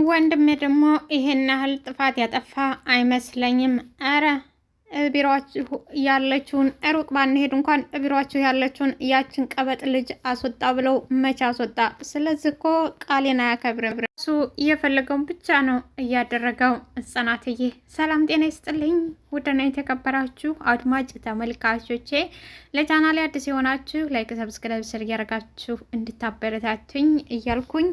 ወንድሜ ደግሞ ይሄን ያህል ጥፋት ያጠፋ አይመስለኝም። አረ ቢሮአችሁ ያለችውን ሩቅ ባንሄድ እንኳን ቢሮአችሁ ያለችውን ያችን ቀበጥ ልጅ አስወጣ ብለው መቼ አስወጣ? ስለዚህ እኮ ቃሌን አያከብርም። እሱ እየፈለገውን ብቻ ነው እያደረገው። ጽናትዬ ሰላም ጤና ይስጥልኝ። ውድና የተከበራችሁ አድማጭ ተመልካቾቼ ለቻናሌ አዲስ የሆናችሁ ላይክ፣ ሰብስክራይብ ስር እያደረጋችሁ እንድታበረታቱኝ እያልኩኝ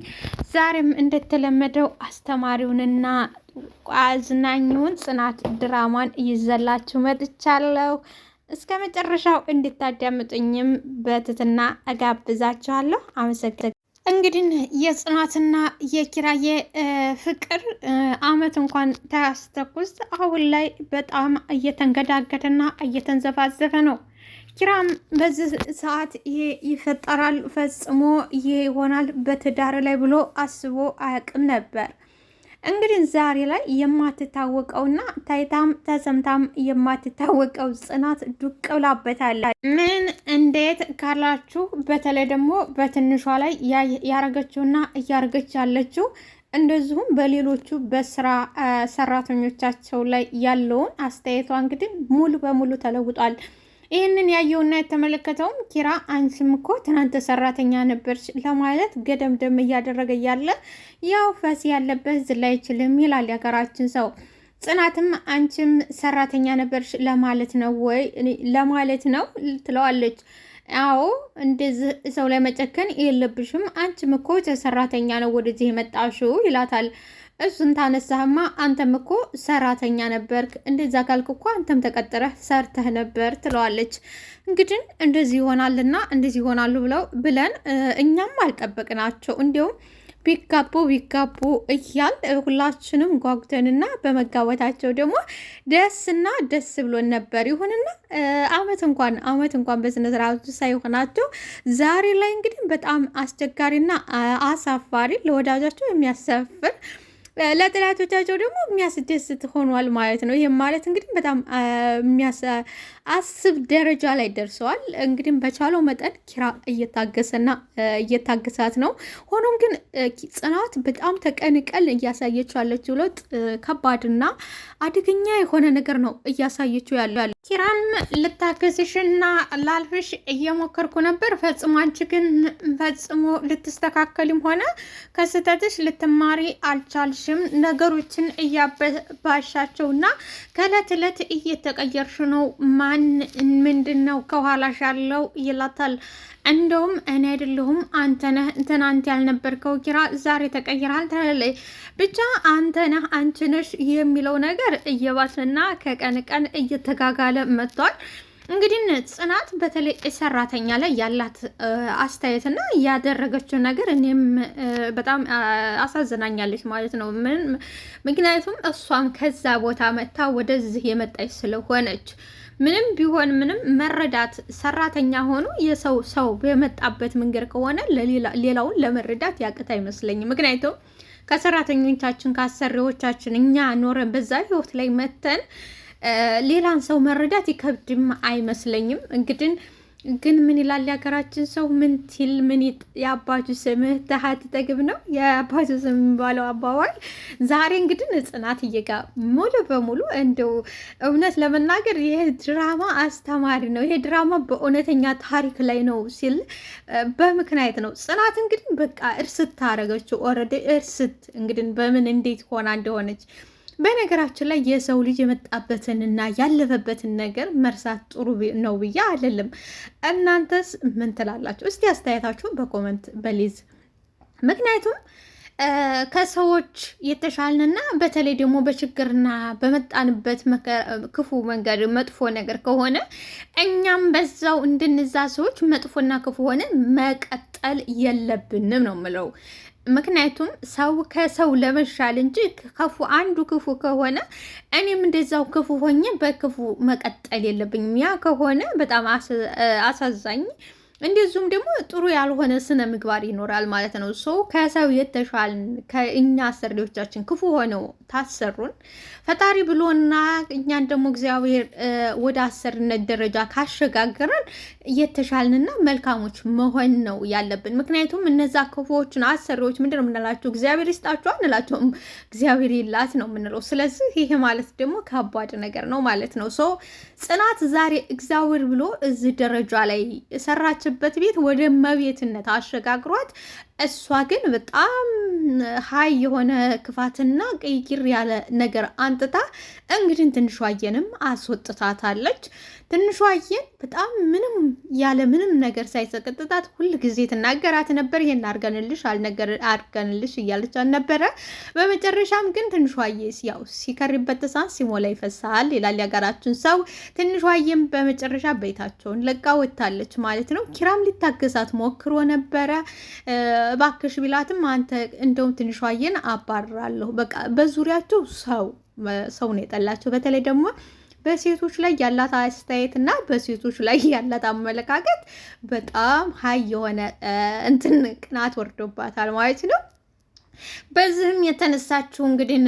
ዛሬም እንደተለመደው አስተማሪውንና አዝናኙን ጽናት ድራማን ይዘላችሁ መጥቻለሁ። እስከ መጨረሻው እንድታዳምጡኝም በትህትና እጋብዛችኋለሁ። አመሰግናለሁ። እንግዲህ የጽናትና የኪራዬ ፍቅር አመት እንኳን ታያስተኩስ አሁን ላይ በጣም እየተንገዳገደና እየተንዘፋዘፈ ነው። ኪራም በዚህ ሰዓት ይሄ ይፈጠራል ፈጽሞ ይሄ ይሆናል በትዳር ላይ ብሎ አስቦ አያውቅም ነበር። እንግዲህ ዛሬ ላይ የማትታወቀውና ታይታም ተሰምታም የማትታወቀው ጽናት ዱቅ ብላበታለች። ምን እንዴት ካላችሁ በተለይ ደግሞ በትንሿ ላይ ያረገችውና እያረገች ያለችው እንደዚሁም በሌሎቹ በስራ ሰራተኞቻቸው ላይ ያለውን አስተያየቷ እንግዲህ ሙሉ በሙሉ ተለውጧል። ይህንን ያየውና የተመለከተውም ኪራ አንቺም እኮ ትናንት ሰራተኛ ነበርሽ ለማለት ገደምደም እያደረገ ያለ ያው ፈስ ያለበት ዝላ አይችልም ይላል የሀገራችን ሰው። ጽናትም አንቺም ሰራተኛ ነበርሽ ለማለት ነው ወይ ለማለት ነው ትለዋለች። አዎ እንደዚህ ሰው ላይ መጨከን የለብሽም፣ አንቺም እኮ ሰራተኛ ነው ወደዚህ የመጣሽው ይላታል። እሱን ታነሳህማ አንተም እኮ ሰራተኛ ነበርክ፣ እንደዛ ካልክ እኮ አንተም ተቀጥረህ ሰርተህ ነበር ትለዋለች። እንግዲህ እንደዚህ ይሆናልና እንደዚህ ይሆናሉ ብለን እኛም አልጠበቅናቸው። እንዲሁም ቢጋቡ እያል ሁላችንም ጓጉተንና በመጋወታቸው ደግሞ ደስ ብሎን ነበር። ይሁንና አመት እንኳን በስነ ስርዓቱ ሳይሆናቸው ዛሬ ላይ እንግዲህ በጣም አስቸጋሪና አሳፋሪ፣ ለወዳጃቸው የሚያሳፍር ለጥላቶቻቸው ደግሞ የሚያስደስት ሆኗል ማለት ነው። ይህም ማለት እንግዲህ በጣም የሚያስብ ደረጃ ላይ ደርሰዋል። እንግዲህ በቻለው መጠን ኪራ እየታገሰና እየታገሳት ነው። ሆኖም ግን ጽናት በጣም ተቀንቀል እያሳየችው ያለችው ለውጥ ከባድና አደገኛ የሆነ ነገር ነው እያሳየችው ያለ። ኪራም ልታገዝሽና ላልፍሽ እየሞከርኩ ነበር፣ ፈጽሞ አንቺ ግን ፈጽሞ ልትስተካከልም ሆነ ከስህተትሽ ልትማሪ አልቻልሽም። ነገሮችን እያባሻቸውና ከእለት እለት እየተቀየርሽ ነው። ምንድን ነው ከኋላሽ ያለው ይላታል። እንደውም እኔ አይደለሁም አንተ ነህ ትናንት ያልነበርከው ኪራ ዛሬ ተቀይራል ትላለች። ብቻ አንተ ነህ አንቺ ነሽ የሚለው ነገር እየባሰና ከቀን ቀን እየተጋጋለ መጥቷል። እንግዲህ ጽናት በተለይ ሰራተኛ ላይ ያላት አስተያየትና ያደረገችው ነገር እኔም በጣም አሳዝናኛለች ማለት ነው። ምክንያቱም እሷም ከዛ ቦታ መጥታ ወደዚህ የመጣች ስለሆነች ምንም ቢሆን ምንም መረዳት ሰራተኛ ሆኖ ሰው በመጣበት መንገድ ከሆነ ሌላውን ለመረዳት ያቅት አይመስለኝም። ምክንያቱም ከሰራተኞቻችን ከአሰሪዎቻችን እኛ ኖረን በዛ ህይወት ላይ መተን ሌላን ሰው መረዳት ይከብድም አይመስለኝም። እንግዲህ ግን ምን ይላል የሀገራችን ሰው ምን የአባቱ ስምህ ተሀት ጠግብ ነው የአባቱ ስም የሚባለው አባባል። ዛሬ እንግዲህ ጽናትዬ ጋ ሙሉ በሙሉ እንደው እውነት ለመናገር ይሄ ድራማ አስተማሪ ነው። ይሄ ድራማ በእውነተኛ ታሪክ ላይ ነው ሲል በምክንያት ነው። ጽናት እንግዲህ በቃ እርስት ታረገችው ኦልሬዲ እርስት እንግዲህ በምን እንዴት ሆና እንደሆነች። በነገራችን ላይ የሰው ልጅ የመጣበትንና ያለፈበትን ነገር መርሳት ጥሩ ነው ብዬ አይደለም። እናንተስ ምን ትላላችሁ? እስቲ አስተያየታችሁን በኮመንት በሊዝ። ምክንያቱም ከሰዎች የተሻልንና በተለይ ደግሞ በችግርና በመጣንበት ክፉ መንገድ መጥፎ ነገር ከሆነ እኛም በዛው እንድንዛ ሰዎች መጥፎና ክፉ ሆነ መቀጠል የለብንም ነው የምለው። ምክንያቱም ሰው ከሰው ለመሻል እንጂ አንዱ ክፉ ከሆነ እኔም እንደዛው ክፉ ሆኜ በክፉ መቀጠል የለብኝም። ያ ከሆነ በጣም አሳዛኝ እንደዚሁም ደግሞ ጥሩ ያልሆነ ስነ ምግባር ይኖራል ማለት ነው። ሰው ከሰው የተሻልን ከእኛ አሰሪዎቻችን ክፉ ሆነው ታሰሩን ፈጣሪ ብሎና እኛን ደግሞ እግዚአብሔር ወደ አሰርነት ደረጃ ካሸጋገረን እየተሻልንና መልካሞች መሆን ነው ያለብን። ምክንያቱም እነዛ ክፉዎችን አሰሪዎች ምንድን ነው የምንላቸው? እግዚአብሔር ይስጣቸው አንላቸውም፣ እግዚአብሔር ይላት ነው የምንለው። ስለዚህ ይሄ ማለት ደግሞ ከባድ ነገር ነው ማለት ነው። ሰው ጽናት ዛሬ እግዚአብሔር ብሎ እዚህ ደረጃ ላይ የሰራችበት ቤት ወደ መቤትነት አሸጋግሯት፣ እሷ ግን በጣም ሀይ የሆነ ክፋትና ቅይር ያለ ነገር አንጥታ እንግዲህ ትንሿየንም አስወጥታታለች። ትንሿየን በጣም ምንም ያለ ምንም ነገር ሳይሰቀጥጣት ሁል ጊዜ ትናገራት ነበር። ይሄን አርገንልሽ አርገንልሽ እያለች ነበረ። በመጨረሻም ግን ትንሿየ ያው ሲከሪበት ተሳን ሲሞላ ይፈሳል ይላል ያገራችን ሰው። ትንሿየም በመጨረሻ ቤታቸውን ለቃ ወጥታለች ማለት ነው። ኪራም ሊታገሳት ሞክሮ ነበረ። እባክሽ ቢላትም አንተ እንደውም ትንሿየን አባራለሁ፣ በቃ በዙሪያቸው ሰው ነው የጠላቸው። በተለይ ደግሞ በሴቶች ላይ ያላት አስተያየት እና በሴቶች ላይ ያላት አመለካከት በጣም ሀይ የሆነ እንትን ቅናት ወርዶባታል ማለት ነው። በዚህም የተነሳችው እንግዲህ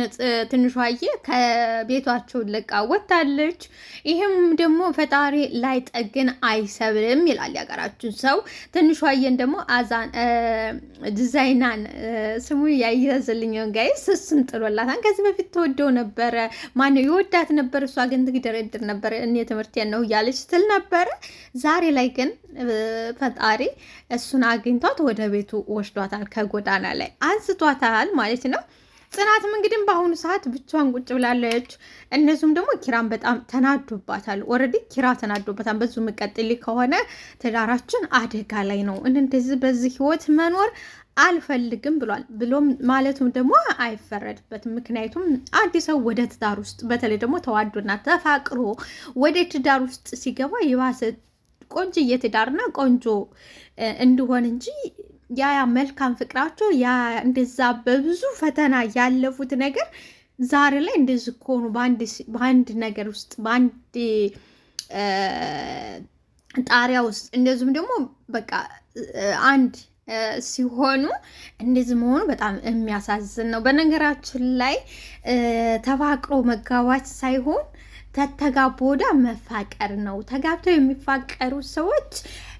ትንሿዬ ከቤቷቸው ለቃ ወጥታለች። ይህም ደግሞ ፈጣሪ ላይ ጠግን አይሰብርም ይላል ያገራችን ሰው። ትንሿዬን ደግሞ አዛን ዲዛይናን ስሙ ያይዘልኝ ጋይስ ስም ጥሎላታን። ከዚህ በፊት ተወደው ነበረ፣ ማነው ይወዳት ነበር። እሷ ግን ትግደረድር ነበር። እኔ ትምህርቴን ነው እያለች ስትል ነበረ። ዛሬ ላይ ግን ፈጣሪ እሱን አግኝቷት ወደ ቤቱ ወስዷታል። ከጎዳና ላይ አንስቷታል ማለት ነው። ጽናትም እንግዲህ በአሁኑ ሰዓት ብቻዋን ቁጭ ብላለች። እነሱም ደግሞ ኪራን በጣም ተናዶባታል። ኦልሬዲ ኪራ ተናዶባታል። በዙ መቀጥል ከሆነ ትዳራችን አደጋ ላይ ነው፣ እንደዚህ በዚህ ህይወት መኖር አልፈልግም ብሏል። ብሎም ማለቱም ደግሞ አይፈረድበትም። ምክንያቱም አንድ ሰው ወደ ትዳር ውስጥ በተለይ ደግሞ ተዋዶና ተፋቅሮ ወደ ትዳር ውስጥ ሲገባ የባሰ ቆንጆ ትዳርና ቆንጆ እንዲሆን እንጂ ያ መልካም ፍቅራቸው ያ እንደዛ በብዙ ፈተና ያለፉት ነገር ዛሬ ላይ እንደዚህ ከሆኑ በአንድ ነገር ውስጥ በአንድ ጣሪያ ውስጥ እንደዚሁም ደግሞ በቃ አንድ ሲሆኑ እንደዚህ መሆኑ በጣም የሚያሳዝን ነው። በነገራችን ላይ ተፋቅሮ መጋባት ሳይሆን ተተጋቦ ወዳ መፋቀር ነው። ተጋብተው የሚፋቀሩ ሰዎች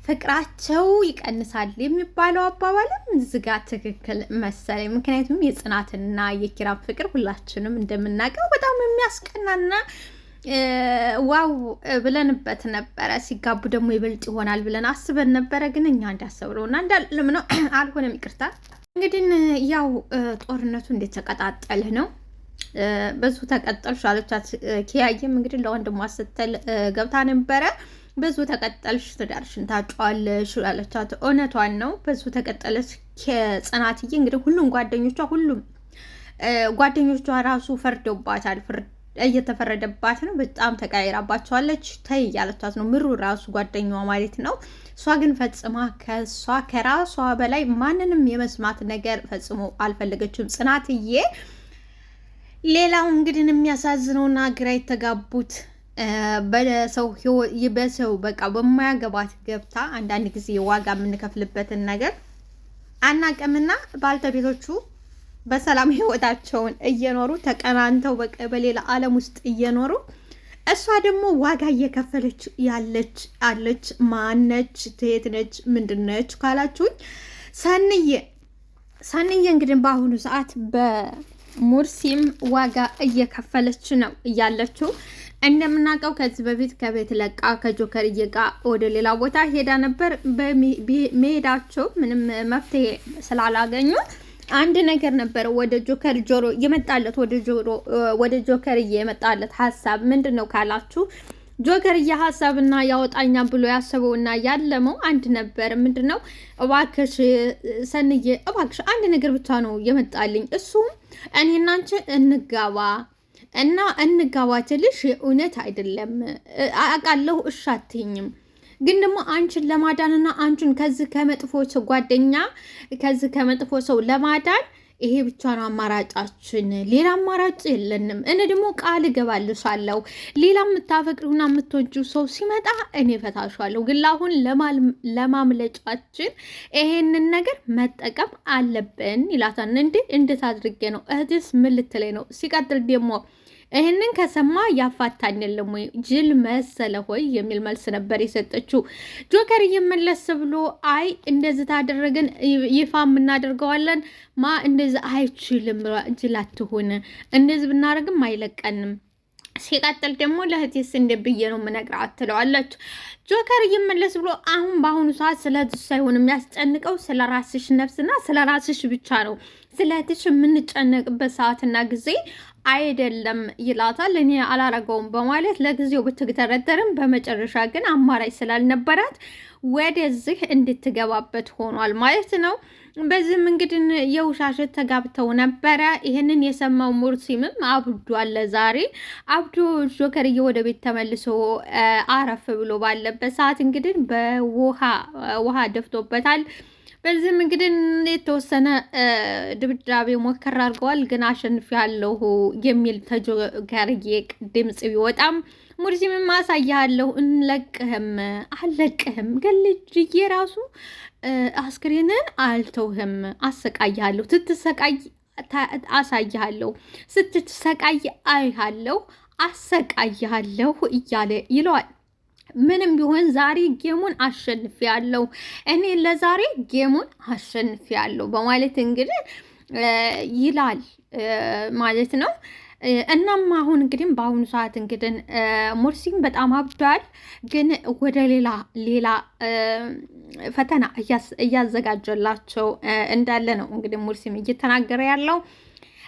ፍቅራቸው ይቀንሳል የሚባለው አባባልም ዝጋ ትክክል መሰለኝ። ምክንያቱም የጽናትና የኪራም ፍቅር ሁላችንም እንደምናውቀው በጣም የሚያስቀናና ዋው ብለንበት ነበረ። ሲጋቡ ደግሞ ይበልጥ ይሆናል ብለን አስበን ነበረ። ግን እኛ እንዳሰብነውና እንዳልም ነው አልሆነም። ይቅርታ። እንግዲህ ያው ጦርነቱ እንደተቀጣጠለ ነው። በዙ ተቀጠልሽ አለቻት። ኪያየም እንግዲህ ለወንድሟ ስትል ገብታ ነበረ። በዙ ተቀጠልሽ ትዳርሽን ታጫዋለሽ አለቻት። እውነቷን ነው። በዙ ተቀጠለች ጽናትዬ። እንግዲህ ሁሉም ጓደኞቿ ራሱ ፈርደውባታል። እየተፈረደባት ነው። በጣም ተቃይራባቸዋለች። ተይ እያለቻት ነው ምሩ ራሱ ጓደኛዋ ማለት ነው። እሷ ግን ፈጽማ ከራሷ በላይ ማንንም የመስማት ነገር ፈጽሞ አልፈለገችም ጽናትዬ። ሌላው እንግዲህ የሚያሳዝነውና ግራ የተጋቡት በሰው በቃ በማያገባት ገብታ አንዳንድ ጊዜ ዋጋ የምንከፍልበትን ነገር አናቀምና ባልተቤቶቹ በሰላም ህይወታቸውን እየኖሩ ተቀናንተው በሌላ ዓለም ውስጥ እየኖሩ እሷ ደግሞ ዋጋ እየከፈለች አለች። ማነች? ትሄት ነች? ምንድነች ካላችሁኝ ሰንዬ እንግዲህ በአሁኑ ሰዓት በሙርሲም ዋጋ እየከፈለች ነው እያለችው። እንደምናውቀው ከዚህ በፊት ከቤት ለቃ ከጆከርዬ ጋር ወደ ሌላ ቦታ ሄዳ ነበር። በመሄዳቸው ምንም መፍትሄ ስላላገኙ አንድ ነገር ነበር ወደ ጆከር ጆሮ የመጣለት ወደ ጆከርዬ የመጣለት ሀሳብ ምንድን ነው ካላችሁ፣ ጆከርዬ ሀሳብና ያወጣኛ ብሎ ያሰበውና ያለመው አንድ ነበር። ምንድን ነው? እባክሽ ሰንዬ፣ እባክሽ አንድ ነገር ብቻ ነው የመጣልኝ። እሱም እኔና አንቺ እንጋባ ትልሽ እውነት አይደለም አውቃለሁ፣ እሺ አትይኝም ግን ደግሞ አንቺን ለማዳንና አንቺን ከዚህ ከመጥፎ ሰው ጓደኛ ከዚህ ከመጥፎ ሰው ለማዳን ይሄ ብቻ ነው አማራጫችን፣ ሌላ አማራጭ የለንም። እኔ ደግሞ ቃል እገባልሻለሁ ሌላ የምታፈቅሪውና የምትወጂው ሰው ሲመጣ እኔ እፈታሻለሁ፣ ግን አሁን ለማምለጫችን ይሄንን ነገር መጠቀም አለብን ይላታል። እንዴት አድርጌ ነው እህትስ ምን ልትለኝ ነው? ሲቀጥል ደግሞ ይህንን ከሰማ ያፋታኝ የለም ወይ ጅል መሰለ ሆይ የሚል መልስ ነበር የሰጠችው። ጆከር እየመለስ ብሎ አይ እንደዚህ ታደረግን ይፋ የምናደርገዋለን እንደዚህ አይችልም፣ ጅል አትሁን፣ እንደዚህ ብናደርግም አይለቀንም። ሲቀጥል ደግሞ ለእህቴስ እንደ ብዬ ነው የምነግራት ትለዋለች። ጆከር እየመለስ ብሎ አሁን በአሁኑ ሰዓት ስለ እህትሽ ሳይሆን የሚያስጨንቀው ስለ ራስሽ ነፍስና ስለ ራስሽ ብቻ ነው፣ ስለ እህትሽ የምንጨነቅበት ሰዓትና ጊዜ አይደለም ይላታል። እኔ አላረገውም በማለት ለጊዜው ብትተረተርም በመጨረሻ ግን አማራጭ ስላልነበራት ወደዚህ እንድትገባበት ሆኗል ማለት ነው። በዚህም እንግዲህ የውሻሽት ተጋብተው ነበረ። ይህንን የሰማው ሙርሲምም አብዷል። ዛሬ አብዶ ጆከርዬ ወደ ቤት ተመልሶ አረፍ ብሎ ባለበት ሰዓት እንግዲህ በውሃ ደፍቶበታል። በዚህም እንግዲህ የተወሰነ ድብዳቤ ሞከር አድርገዋል። ግን አሸንፊያለሁ የሚል ተጆከርዬ ድምጽ ቢወጣም ሙርሲምም አሳያለሁ አለቅህም ገልጅዬ ራሱ አስክሬንን አልተውህም፣ አሰቃያለሁ፣ ስትሰቃይ አሳያለሁ፣ ስትሰቃይ አይሃለሁ፣ አሰቃያለሁ እያለ ይለዋል። ምንም ቢሆን ዛሬ ጌሙን አሸንፊያለሁ፣ እኔ ለዛሬ ጌሙን አሸንፊያለሁ በማለት እንግዲህ ይላል ማለት ነው። እናም አሁን እንግዲህ በአሁኑ ሰዓት እንግዲህ ሙርሲም በጣም አብዷል። ግን ወደ ሌላ ፈተና እያዘጋጀላቸው እንዳለ ነው እንግዲህ ሙርሲም እየተናገረ ያለው።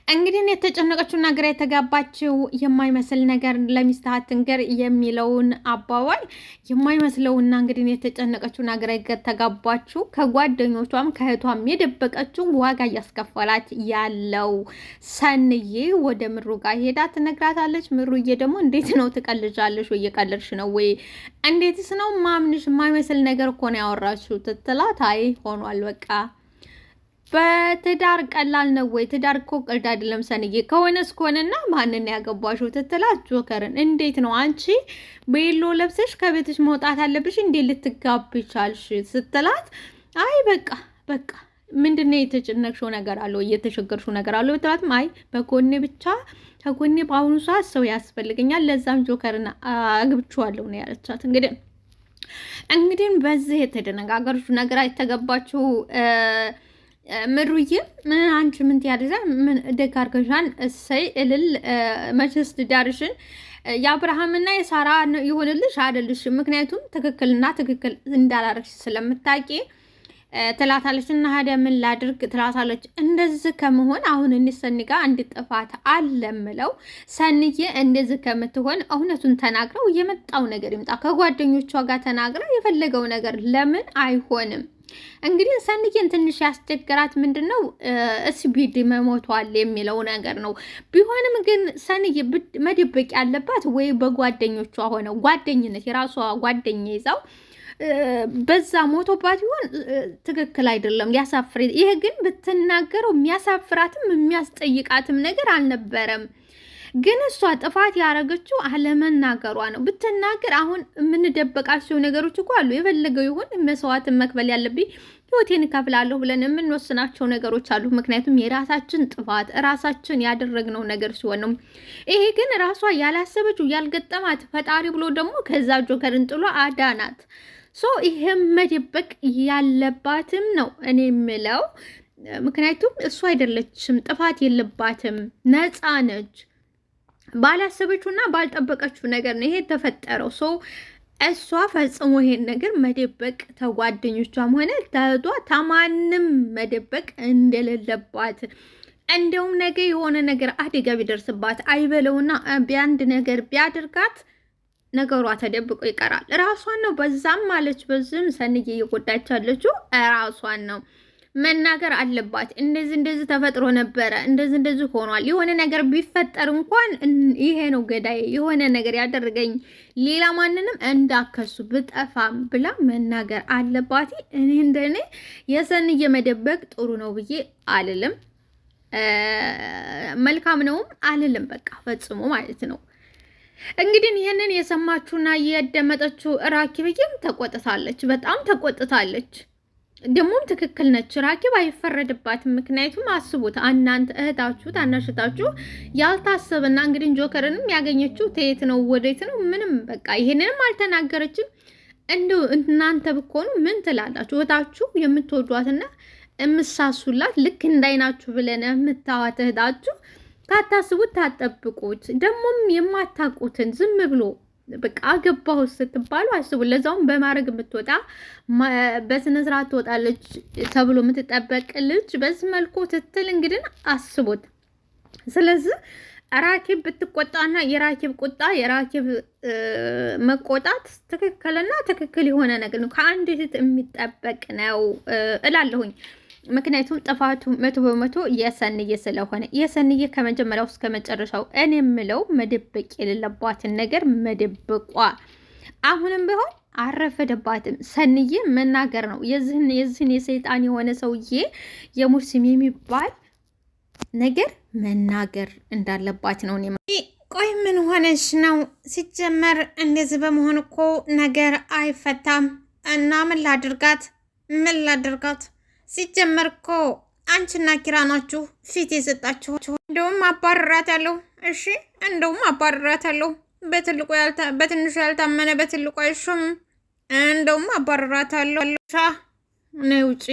እንግዲህ የተጨነቀችውና ግራ የተጋባችው የማይመስል ነገር ለሚስት አትንገር የሚለውን አባባል የማይመስለውና እንግዲህ የተጨነቀችውና ግራ የተጋባችው ከጓደኞቿም ከእህቷም የደበቀችው ዋጋ እያስከፈላት ያለው ሰንዬ ወደ ምሩ ጋር ሄዳ ትነግራታለች። ምሩዬ ደግሞ እንዴት ነው ትቀልጃለሽ ወይ እየቀለድሽ ነው ወይ እንዴትስ ነው ማምንሽ የማይመስል ነገር እኮ ነው ያወራችው ትትላት አይ ሆኗል በቃ በትዳር ቀላል ነው ወይ? ትዳር እኮ ቀልድ አይደለም ሰንዬ። ከሆነስ ከሆነና ማንን ያገባሽው ትትላት ጆከርን እንዴት ነው አንቺ ቤሎ ለብሰሽ ከቤትሽ መውጣት አለብሽ እንዴ ልትጋቢ ቻልሽ? ስትላት አይ በቃ ምንድነው የተጨነቅሽው ነገር አለው እየተሸገርሽው ነገር አለው ትላትም አይ በጎኔ ብቻ ከጎኔ በአሁኑ ሰዓት ሰው ያስፈልገኛል፣ ለዛም ጆከርን አግብቼዋለሁ ነው ያለቻት። እንግዲህ በዚህ የተደነጋገርሽው ነገር አይተገባችሁ ምሩዬ አንቺ ምን ትያለሽ? ምን ደግ አድርገሻን እሰይ እልል መቼስ ትዳርሽን የአብርሃምና የሳራ ይሆንልሽ አይደልሽ? ምክንያቱም ትክክልና ትክክል እንዳላረግሽ ስለምታውቂ ትላታለች። እና ሀዲያ ምን ላድርግ ትላታለች። እንደዚህ ከመሆን አሁን እኔ ሰኒ ጋር አንድ ጥፋት አለምለው ሰንዬ እንደዚህ ከምትሆን እውነቱን ተናግረው የመጣው ነገር ይምጣ። ከጓደኞቿ ጋር ተናግረው የፈለገው ነገር ለምን አይሆንም? እንግዲህ ሰንዬን ትንሽ ያስቸገራት ምንድነው እስቢድ መሞቷል የሚለው ነገር ነው። ቢሆንም ግን ሰንዬ መደበቅ ያለባት ወይ በጓደኞቿ ሆነ ጓደኝነት የራሷ ጓደኛ ይዛው በዛ ሞቶባት ቢሆን ትክክል አይደለም፣ ሊያሳፍር። ይሄ ግን ብትናገረው የሚያሳፍራትም የሚያስጠይቃትም ነገር አልነበረም። ግን እሷ ጥፋት ያደረገችው አለመናገሯ ነው። ብትናገር አሁን የምንደበቃቸው ነገሮች እኮ አሉ። የፈለገው ይሁን መስዋዕትን መክፈል ያለብኝ ህይወቴን እከፍላለሁ ብለን የምንወስናቸው ነገሮች አሉ። ምክንያቱም የራሳችን ጥፋት ራሳችን ያደረግነው ነገር ሲሆን ነው። ይሄ ግን ራሷ ያላሰበችው ያልገጠማት ፈጣሪ ብሎ ደግሞ ከዛ ጆከርን ጥሎ አዳናት። ይሄም መደበቅ ያለባትም ነው እኔ የምለው። ምክንያቱም እሷ አይደለችም፣ ጥፋት የለባትም፣ ነፃ ነች። ባላሰበችውና ባልጠበቀችው ነገር ነው ይሄ የተፈጠረው። እሷ ፈጽሞ ይሄን ነገር መደበቅ ተጓደኞቿም ሆነ ተህቷ ተማንም መደበቅ እንደሌለባት፣ እንደውም ነገ የሆነ ነገር አደጋ ቢደርስባት አይበለውና ቢያንድ ነገር ቢያደርጋት ነገሯ ተደብቆ ይቀራል። ራሷን ነው በዛም ማለች በዝም ሰንዬ እየጎዳች ያለችው ራሷን ነው። መናገር አለባት። እንደዚህ ተፈጥሮ ነበረ፣ እንደዚህ ሆኗል። የሆነ ነገር ቢፈጠር እንኳን ይሄ ነው ገዳይ፣ የሆነ ነገር ያደረገኝ፣ ሌላ ማንንም እንዳከሱ ብጠፋም ብላ መናገር አለባት። እኔ እንደኔ የሰንዬ መደበቅ ጥሩ ነው ብዬ አልልም። መልካም ነውም አልልም። በቃ ፈጽሞ ማለት ነው። እንግዲህ ይህንን የሰማችሁና ያደመጠችው ራኪብዬም ተቆጥታለች፣ በጣም ተቆጥታለች። ደግሞም ትክክል ነች። ራኪብ አይፈረድባትም። ምክንያቱም አስቡት እናንተ እህታችሁ ታናሽታችሁ ያልታሰበና እንግዲህ ጆከርንም ያገኘችው ተየት ነው ወዴት ነው ምንም በቃ ይሄንንም አልተናገረችም። እንደው እናንተ ብትሆኑ ምን ትላላችሁ? እህታችሁ የምትወዷትና የምሳሱላት ልክ እንዳይናችሁ ብለን የምታዋት እህታችሁ ታታስቡት ታጠብቁት። ደግሞም የማታውቁትን ዝም ብሎ በቃ አገባሁ ስትባሉ አስቡ። ለዛውም በማድረግ የምትወጣ በስነ ስርዓት ትወጣለች ተብሎ የምትጠበቅ ልጅ በዚህ መልኩ ትትል እንግዲህ አስቡት። ስለዚህ ራኪብ ብትቆጣና የራኪብ ቁጣ የራኪብ መቆጣት ትክክልና ትክክል የሆነ ነገር ነው፣ ከአንድ እህት የሚጠበቅ ነው እላለሁኝ። ምክንያቱም ጥፋቱ 100% የሰንዬ ስለሆነ የሰንዬ ከመጀመሪያው እስከ መጨረሻው እኔ የምለው መደበቅ የሌለባትን ነገር መደበቋ አሁንም ቢሆን አረፈደባትም። ሰንዬ መናገር ነው የዚህን የሰይጣን የሆነ ሰውዬ የሙስሊም የሚባል ነገር መናገር እንዳለባት ነው። ቆይ ምን ሆነሽ ነው? ሲጀመር እንደዚህ በመሆን እኮ ነገር አይፈታም እና ምን ላድርጋት? ሲጀመር እኮ አንቺና ኪራ ናችሁ ፊት የሰጣችሁ። እንደውም አባርራታለሁ። እሺ እንደውም አባርራታለሁ። በትንሹ ያልታመነ በትልቁ አይሾም። እንደውም አባርራታለሁ። ነይ ውጪ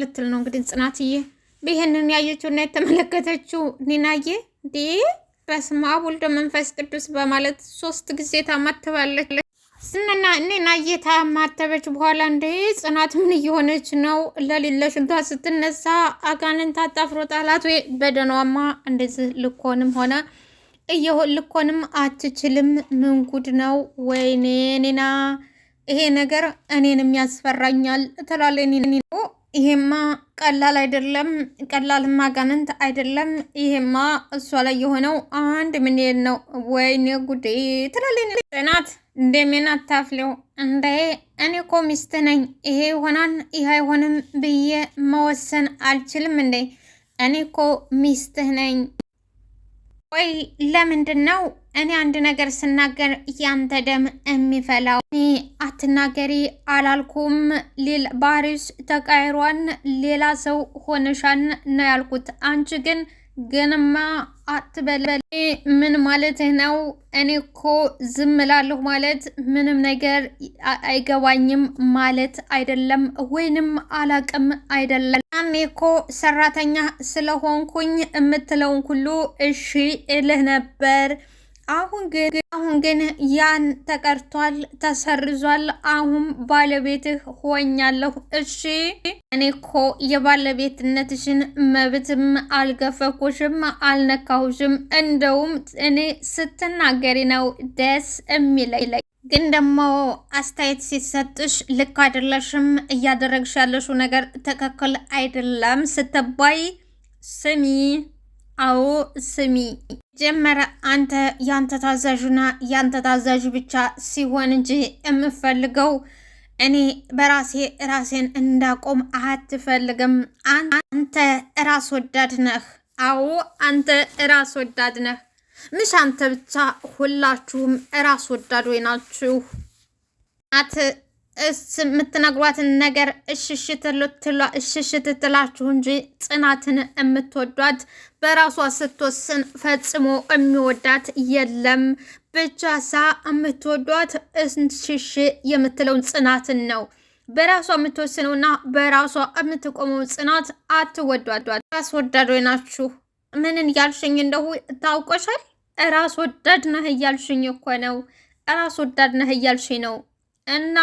ልትል ነው እንግዲህ ጽናትዬ። ይሄንን ያየችውና የተመለከተችው ኒናዬ እንዴ በስመ አብ ወልድ መንፈስ ቅዱስ በማለት 3 ጊዜ ታማትባለች። ስንና ኒናዬ ታማተበች በኋላ እንዴ ጽናት ምን እየሆነች ነው? ለሌለሽንቷ ስትነሳ አጋንንት አጣፍሮ ጣላት ወይ? በደኗማ እንደዚህ ልኮንም ሆነ ልኮንም አትችልም። ምን ጉድ ነው? ወይኔ ኒና ይሄ ነገር እኔንም ያስፈራኛል ትላለች። ይሄማ ቀላል አይደለም፣ ቀላልማ አጋንንት አይደለም። ይሄማ እሷ ላይ የሆነው አንድ ምን ነው? ወይኔ ጉዴ ትላለች ጽናት። እንደምን አታፍለው እንዴ? እኔ እኮ ሚስት ነኝ። ይሄ ይሆናል ይሄ አይሆንም ብዬ መወሰን አልችልም እንዴ? እኔ እኮ ሚስትህ ነኝ። ወይ ለምንድን ነው እኔ አንድ ነገር ስናገር ያንተ ደም የሚፈላው? እኔ አትናገሪ አላልኩም። ባህሪሽ ተቃይሯን ሌላ ሰው ሆነሻን ነው ያልኩት። አንቺ ግንማ አትበል። ምን ማለትህ ነው? እኔ እኮ ዝም እላለሁ ማለት ምንም ነገር አይገባኝም ማለት አይደለም፣ ወይንም አላቅም አይደለም። እኔ እኮ ሰራተኛ ስለሆንኩኝ የምትለውን ሁሉ እሺ እልህ ነበር። አሁን ግን ያን ተቀርቷል፣ ተሰርዟል። አሁን ባለቤትህ ሆኛለሁ። እሺ እኔ እኮ የባለቤትነትሽን መብትም አልገፈኩሽም፣ አልነካሁሽም። እንደውም እኔ ስትናገሪ ነው ደስ የሚለኝ። ግን ደግሞ አስተያየት ሲሰጥሽ ልክ አይደለሽም፣ እያደረግሽ ያለሽው ነገር ትክክል አይደለም ስትባይ ስሚ። አዎ ስሚ፣ ጀመረ አንተ ያንተ ታዛዥና ያንተ ታዛዥ ብቻ ሲሆን እንጂ የምፈልገው እኔ ራሴን እንዳቆም አትፈልግም። አንተ ራስ ወዳድ ነህ። አዎ አንተ ራስ ወዳድ ነህ። ምሽ አንተ ብቻ፣ ሁላችሁም ራስ ወዳድ ወይ ናችሁ። የምትነግሯትን ነገር እሽሽት ትላችሁ እንጂ ጽናትን የምትወዷት በራሷ ስትወስን ፈጽሞ የሚወዳት የለም። ብቻ የምትወዷት እሽሽ የምትለውን ጽናትን ነው። በራሷ የምትወስነውና በራሷ የምትቆመው ጽናት አትወዷዷት። ራስ ወዳድ ወይ ናችሁ። ምንን እያልሽኝ እንደሁ ታውቆሻል። ራስ ወዳድ ነህ እያልሽኝ እኮ ነው። ራስ ወዳድ ነህ እያልሽኝ ነው። እና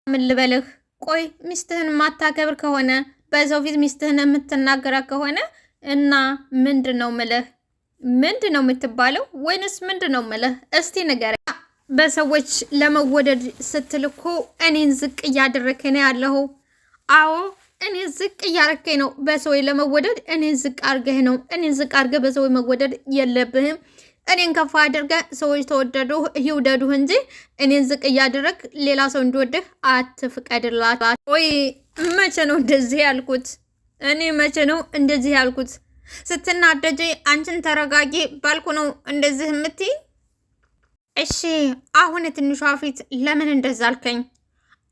ምን ልበልህ? ቆይ ሚስትህን ማታከብር ከሆነ በሰው ፊት ሚስትህን የምትናገራ ከሆነ እና ምንድን ነው ምልህ? ምንድን ነው የምትባለው? ወይንስ ምንድን ነው ምልህ? እስቲ ንገረኝ። በሰዎች ለመወደድ ስትል እኮ እኔን ዝቅ እያደረከኝ ነው ያለሁ። አዎ እኔ ዝቅ እያረከኝ ነው። በሰዎች ለመወደድ እኔን ዝቅ አርገህ ነው። እኔን ዝቅ አርገህ በሰዎች መወደድ የለብህም። እኔን ከፍ አድርገህ ሰዎች ተወደዱህ ይውደዱህ እንጂ እኔን ዝቅ እያደረግ ሌላ ሰው እንዲወድህ አትፍቀድላት። ወይ መቼ ነው እንደዚህ ያልኩት? እኔ መቼ ነው እንደዚህ ያልኩት? ስትናደጂ አንቺን ተረጋጊ ባልኩ ነው እንደዚህ የምትይ? እሺ አሁን ትንሿ ፊት ለምን እንደዛ አልከኝ?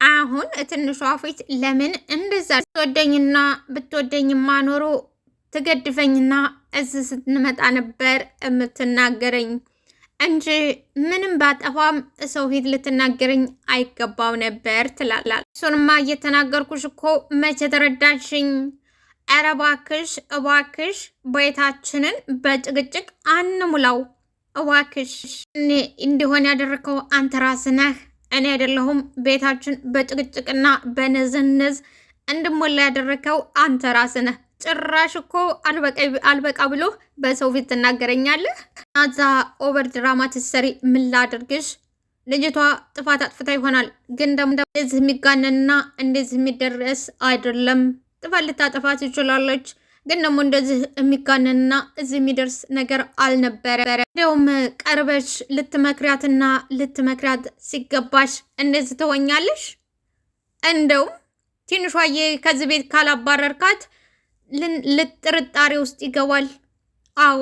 አሁን ትንሿ ፊት ለምን እንደዛ ብትወደኝማ ኖሮ ትገድፈኝና እዚህ ስትመጣ ነበር የምትናገረኝ እንጂ ምንም ባጠፋም ሰው ፊት ልትናገረኝ አይገባው ነበር ትላላል። እሱንማ እየተናገርኩሽ እኮ መቼ ተረዳሽኝ? ኧረ እባክሽ እባክሽ ቤታችንን በጭቅጭቅ አንሙላው እባክሽ። እኔ እንዲሆን ያደረከው አንተ ራስህ ነህ፣ እኔ አይደለሁም። ቤታችን በጭቅጭቅና በንዝንዝ እንድሞላ ያደረከው አንተ ራስህ ነህ። ጭራሽ እኮ አልበቃ ብሎ በሰው ፊት ትናገረኛለህ። አዛ ኦቨር ድራማ ትሰሪ። ምን ላድርግሽ? ልጅቷ ጥፋት አጥፍታ ይሆናል፣ ግን ደግሞ እንደዚህ የሚጋነንና እንደዚህ የሚደረስ አይደለም። ጥፋት ልታጠፋ ትችላለች፣ ግን ደግሞ እንደዚህ የሚጋነንና እዚህ የሚደርስ ነገር አልነበረ። እንዲያውም ቀርበሽ ልትመክሪያት ሲገባሽ እንደዚህ ትሆኛለሽ። እንደውም ትንሿዬ ከዚህ ቤት ካላባረርካት ልጥርጣሬ ውስጥ ይገባል። አዎ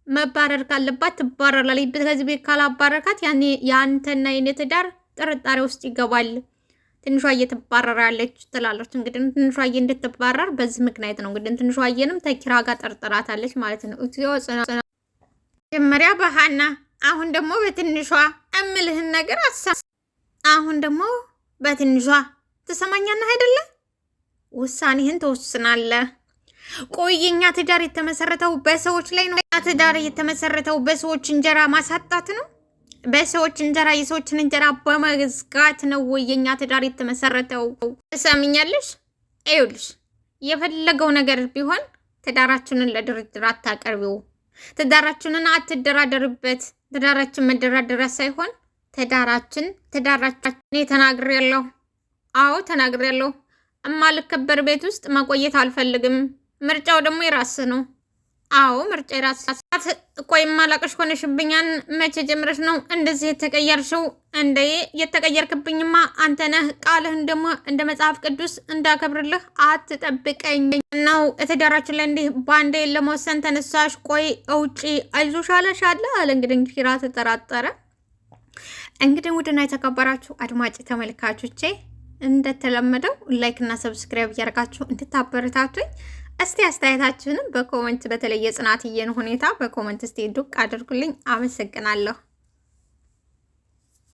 መባረር ካለባት ትባረራለች። ከዚህ ቤት ካላባረርካት ያኔ የአንተና የኔ ትዳር ጥርጣሬ ውስጥ ይገባል። ትንሿዬ ትባረራለች ትላለች። እንግዲህ ትንሿዬ እንድትባረር በዚህ ምክንያት ነው። እንግዲህ ትንሿዬንም ተኪራ ጋር ጠርጥራታለች ማለት ነው። መጀመሪያ በሃና አሁን ደግሞ በትንሿ እምልህን ነገር አሁን ደግሞ በትንሿ ትሰማኛለህ አይደለ? ውሳኔህን ትወስናለህ። ቆይ የኛ ትዳር የተመሰረተው በሰዎች ላይ ነው። ትዳር የተመሰረተው በሰዎች እንጀራ ማሳጣት ነው። በሰዎች እንጀራ የሰዎችን እንጀራ በመዝጋት ነው ወይ የኛ ትዳር የተመሰረተው? ትሰምኛለሽ? ይኸውልሽ የፈለገው ነገር ቢሆን ትዳራችንን ለድርድር አታቀርቢው። ትዳራችንን አትደራደርበት። ትዳራችን መደራደሪያ ሳይሆን ትዳራችን እኔ ተናግሬያለሁ። አዎ ተናግሬያለሁ። እማልከበር ቤት ውስጥ መቆየት አልፈልግም። ምርጫው ደግሞ የራስህ ነው። አዎ ምርጫ የራስህ። ቆይ ማላቀሽ ሆነሽብኛን። መቼ ጀምረሽ ነው እንደዚህ የተቀየርሽው? እንደ የተቀየርክብኝማ አንተ ነህ። ቃልህን ደግሞ እንደ መጽሐፍ ቅዱስ እንዳከብርልህ አትጠብቀኝ ነው። ትዳራችን ላይ እንዲህ በአንዴ ለመወሰን ተነሳሽ? ቆይ እውጪ አይዞሽ አለሻለ አለ። እንግዲህ ኪራ ተጠራጠረ። እንግዲህ ውድና የተከበራችሁ አድማጭ ተመልካቾቼ እንደተለመደው ላይክ እና ሰብስክራይብ እያደረጋችሁ እንድታበረታቱኝ እስቲ አስተያየታችሁንም በኮመንት በተለይ የጽናትዬን ሁኔታ በኮመንት እስቲ ዱቅ አድርጉልኝ። አመሰግናለሁ።